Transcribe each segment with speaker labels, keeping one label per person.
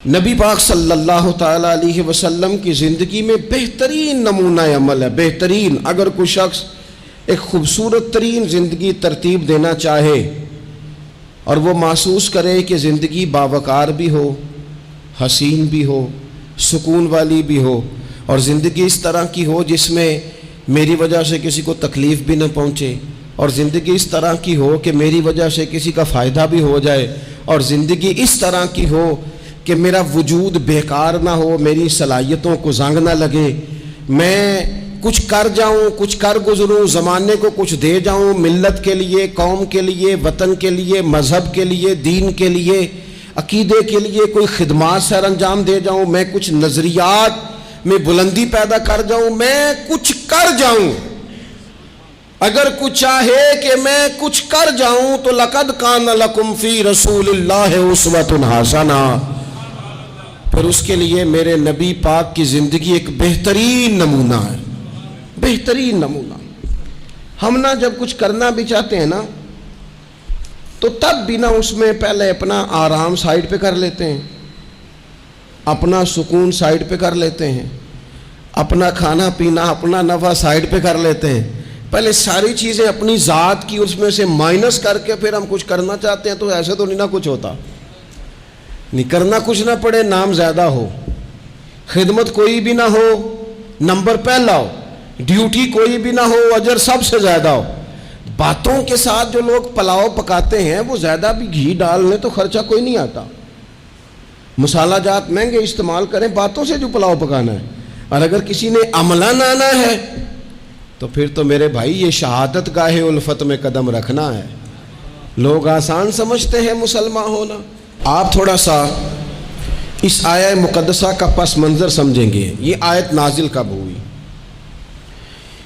Speaker 1: نبی پاک صلی اللہ تعالیٰ علیہ وسلم کی زندگی میں بہترین نمونہ عمل ہے، بہترین۔ اگر کوئی شخص ایک خوبصورت ترین زندگی ترتیب دینا چاہے اور وہ محسوس کرے کہ زندگی باوقار بھی ہو، حسین بھی ہو، سکون والی بھی ہو، اور زندگی اس طرح کی ہو جس میں میری وجہ سے کسی کو تکلیف بھی نہ پہنچے، اور زندگی اس طرح کی ہو کہ میری وجہ سے کسی کا فائدہ بھی ہو جائے، اور زندگی اس طرح کی ہو کہ میرا وجود بیکار نہ ہو، میری صلاحیتوں کو زنگ نہ لگے، میں کچھ کر جاؤں، کچھ کر گزروں، زمانے کو کچھ دے جاؤں، ملت کے لیے، قوم کے لیے، وطن کے لیے، مذہب کے لیے، دین کے لیے، عقیدے کے لیے کوئی خدمات سر انجام دے جاؤں، میں کچھ نظریات میں بلندی پیدا کر جاؤں، میں کچھ کر جاؤں۔ اگر کچھ چاہے کہ میں کچھ کر جاؤں تو لقد کان لکم فی رسول اللہ اسوۃ حسنہ، پھر اس کے لیے میرے نبی پاک کی زندگی ایک بہترین نمونہ ہے، بہترین نمونہ۔ ہم نہ جب کچھ کرنا بھی چاہتے ہیں نا تو تب بھی نہ اس میں پہلے اپنا آرام سائیڈ پہ کر لیتے ہیں، اپنا سکون سائیڈ پہ کر لیتے ہیں، اپنا کھانا پینا، اپنا نفع سائیڈ پہ کر لیتے ہیں، پہلے ساری چیزیں اپنی ذات کی اس میں سے مائنس کر کے پھر ہم کچھ کرنا چاہتے ہیں۔ تو ایسے تو نہیں نہ کچھ ہوتا، نہیں کرنا کچھ نہ پڑے، نام زیادہ ہو، خدمت کوئی بھی نہ ہو، نمبر پہلا ہو، ڈیوٹی کوئی بھی نہ ہو، اجر سب سے زیادہ ہو۔ باتوں کے ساتھ جو لوگ پلاؤ پکاتے ہیں وہ زیادہ بھی گھی ڈال لیں تو خرچہ کوئی نہیں آتا، مسالہ جات مہنگے استعمال کریں، باتوں سے جو پلاؤ پکانا ہے۔ اور اگر کسی نے عملاً آنا ہے تو پھر تو میرے بھائی یہ شہادت گاہ الفت میں قدم رکھنا ہے۔ لوگ آسان سمجھتے ہیں مسلمان ہونا۔ آپ تھوڑا سا اس آیہ مقدسہ کا پس منظر سمجھیں گے۔ یہ آیت نازل کب ہوئی؟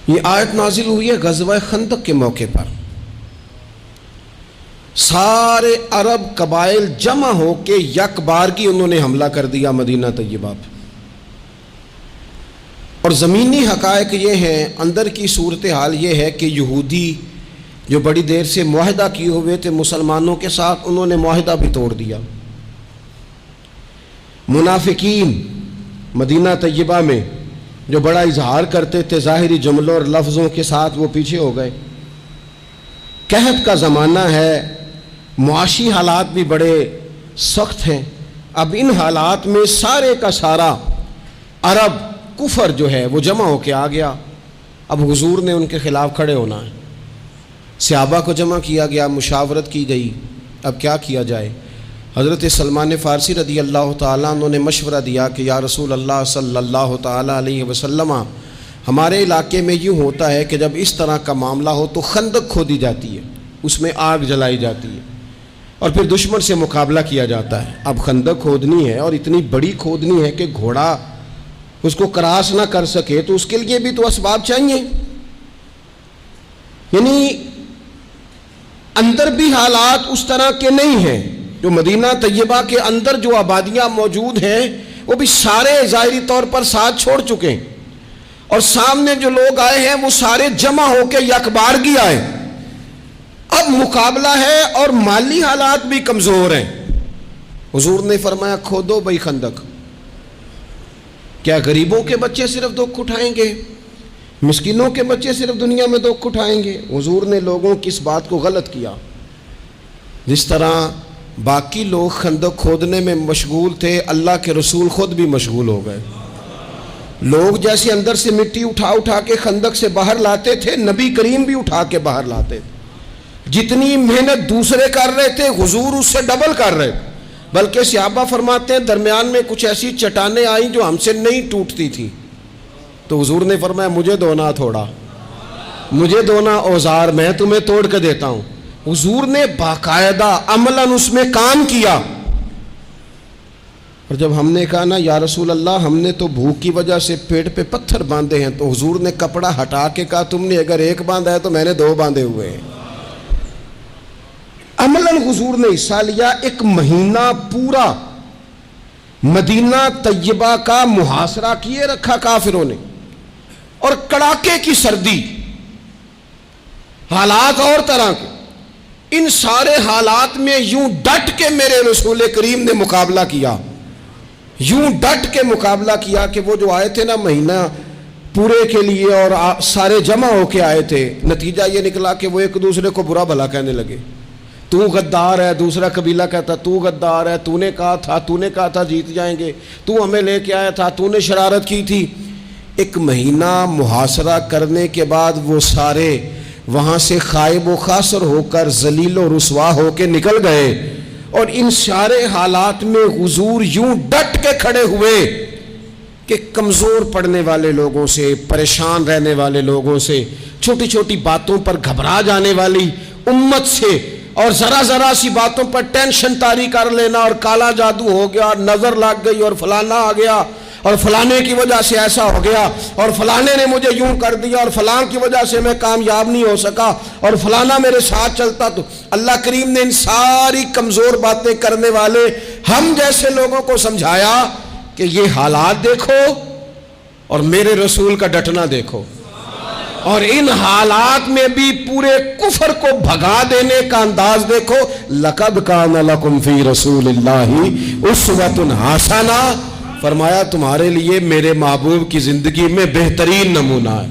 Speaker 1: یہ آیت نازل ہوئی ہے غزوہ خندق کے موقع پر۔ سارے عرب قبائل جمع ہو کے یک بارگی انہوں نے حملہ کر دیا مدینہ طیبہ پہ، اور زمینی حقائق یہ ہیں، اندر کی صورتحال یہ ہے کہ یہودی جو بڑی دیر سے معاہدہ کیے ہوئے تھے مسلمانوں کے ساتھ، انہوں نے معاہدہ بھی توڑ دیا۔ منافقین مدینہ طیبہ میں جو بڑا اظہار کرتے تھے ظاہری جملوں اور لفظوں کے ساتھ، وہ پیچھے ہو گئے۔ قحط کا زمانہ ہے، معاشی حالات بھی بڑے سخت ہیں۔ اب ان حالات میں سارے کا سارا عرب کفر جو ہے وہ جمع ہو کے آ گیا۔ اب حضور نے ان کے خلاف کھڑے ہونا ہے، صحابہ کو جمع کیا گیا، مشاورت کی گئی، اب کیا کیا جائے۔ حضرت سلمان فارسی رضی اللہ تعالیٰ عنہ نے مشورہ دیا کہ یا رسول اللہ صلی اللہ تعالیٰ علیہ وسلم، ہمارے علاقے میں یوں ہوتا ہے کہ جب اس طرح کا معاملہ ہو تو خندق کھودی جاتی ہے، اس میں آگ جلائی جاتی ہے اور پھر دشمن سے مقابلہ کیا جاتا ہے۔ اب خندق کھودنی ہے اور اتنی بڑی کھودنی ہے کہ گھوڑا اس کو کراس نہ کر سکے، تو اس کے لیے بھی تو اسباب چاہیے۔ یعنی اندر بھی حالات اس طرح کے نہیں ہیں، جو مدینہ طیبہ کے اندر جو آبادیاں موجود ہیں وہ بھی سارے ظاہری طور پر ساتھ چھوڑ چکے ہیں، اور سامنے جو لوگ آئے ہیں وہ سارے جمع ہو کے یکبارگی آئے۔ اب مقابلہ ہے اور مالی حالات بھی کمزور ہیں۔ حضور نے فرمایا کھودو بھائی خندق۔ کیا غریبوں کے بچے صرف دکھ اٹھائیں گے؟ مسکینوں کے بچے صرف دنیا میں دکھ اٹھائیں گے؟ حضور نے لوگوں کی اس بات کو غلط کیا۔ جس طرح باقی لوگ خندق کھودنے میں مشغول تھے، اللہ کے رسول خود بھی مشغول ہو گئے۔ لوگ جیسے اندر سے مٹی اٹھا اٹھا کے خندق سے باہر لاتے تھے، نبی کریم بھی اٹھا کے باہر لاتے تھے۔ جتنی محنت دوسرے کر رہے تھے حضور اس سے ڈبل کر رہے تھے، بلکہ صحابہ فرماتے ہیں درمیان میں کچھ ایسی چٹانیں آئیں جو ہم سے نہیں ٹوٹتی تھی، تو حضور نے فرمایا مجھے دونا تھوڑا، مجھے دونا اوزار، میں تمہیں توڑ کے دیتا ہوں۔ حضور نے باقاعدہ عملاً اس میں کام کیا۔ اور جب ہم نے کہا نا یا رسول اللہ ہم نے تو بھوک کی وجہ سے پیٹ پہ پتھر باندھے ہیں، تو حضور نے کپڑا ہٹا کے کہا تم نے اگر ایک باندھا ہے تو میں نے دو باندھے ہوئے ہیں۔ عملاً حضور نے حصہ لیا۔ ایک مہینہ پورا مدینہ طیبہ کا محاصرہ کیے رکھا کافروں نے، اور کڑاکے کی سردی، حالات اور طرح کے، ان سارے حالات میں یوں ڈٹ کے میرے رسول کریم نے مقابلہ کیا۔ یوں ڈٹ کے مقابلہ کیا کہ وہ جو آئے تھے نا مہینہ پورے کے لیے اور سارے جمع ہو کے آئے تھے، نتیجہ یہ نکلا کہ وہ ایک دوسرے کو برا بھلا کہنے لگے. تو غدار ہے، دوسرا قبیلہ کہتا تو غدار ہے، تو نے کہا تھا جیت جائیں گے، تو ہمیں لے کے آیا تھا، تو نے شرارت کی تھی. ایک مہینہ محاصرہ کرنے کے بعد وہ سارے وہاں سے خائب و خاسر ہو کر ذلیل و رسوا ہو کے نکل گئے. اور ان سارے حالات میں حضور یوں ڈٹ کے کھڑے ہوئے کہ کمزور پڑنے والے لوگوں سے، پریشان رہنے والے لوگوں سے، چھوٹی چھوٹی باتوں پر گھبرا جانے والی امت سے، اور ذرا سی باتوں پر ٹینشن طاری کر لینا اور کالا جادو ہو گیا، نظر لگ گئی اور فلانا آ گیا اور فلانے کی وجہ سے ایسا ہو گیا اور فلانے نے مجھے یوں کر دیا اور فلان کی وجہ سے میں کامیاب نہیں ہو سکا اور فلانا میرے ساتھ چلتا. تو اللہ کریم نے ان ساری کمزور باتیں کرنے والے ہم جیسے لوگوں کو سمجھایا کہ یہ حالات دیکھو اور میرے رسول کا ڈٹنا دیکھو، اور ان حالات میں بھی پورے کفر کو بھگا دینے کا انداز دیکھو. لَقَدْ كَانَ لَكُمْ فِي رَسُولِ اللَّهِ أُسْوَةٌ حَسَنَةٌ، فرمایا تمہارے لیے میرے محبوب کی زندگی میں بہترین نمونہ ہے.